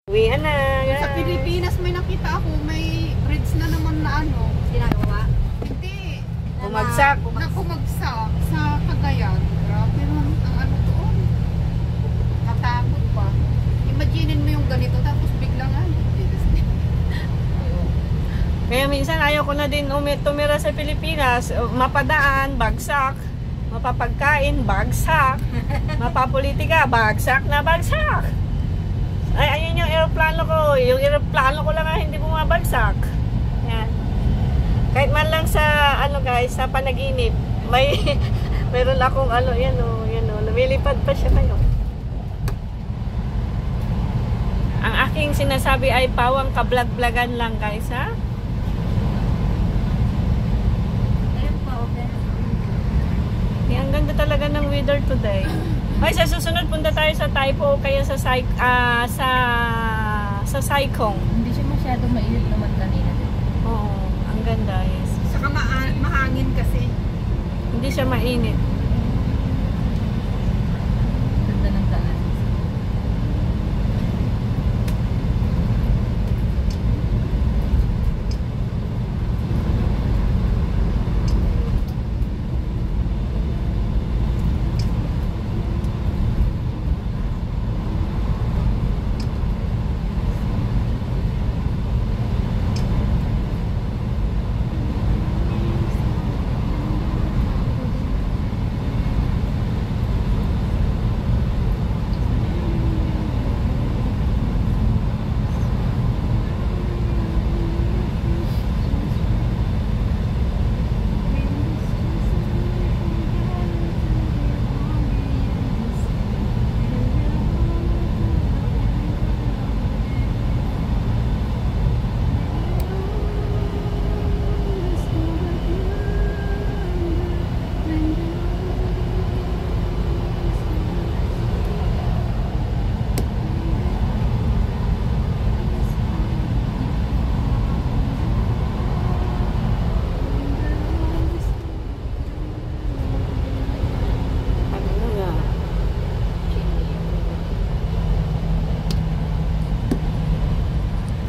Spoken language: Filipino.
Uwian na, guys. Sa Pilipinas may nakita ako, may bridge na naman na ano. Ginagawa? Hindi. Bumagsak. Na bumagsak sa Cagayan. Grabe naman ang ano doon. Katakot pa. Imaginin mo yung ganito tapos biglang ano. Kaya minsan ayaw ko na din tumira sa Pilipinas. Mapadaan, bagsak. Mapapagkain, bagsak. Mapapolitika, bagsak na bagsak. Ay, ayun yung aeroplano ko. Yung aeroplano ko lang nga hindi bumabagsak. Yan. Kahit man lang sa, ano guys, sa panaginip, may, meron akong ano, yan o, lumilipad pa siya ngayon. Ang aking sinasabi ay pawang kablag-blagan lang guys, ha? Ang ganda talaga ng weather today. Ay, sa susunod punta tayo sa Taipo o kaya sa Saikong. Hindi siya masyadong mainit naman kanina. Oo, ang ganda, yes. Saka mahangin kasi. Hindi siya mainit.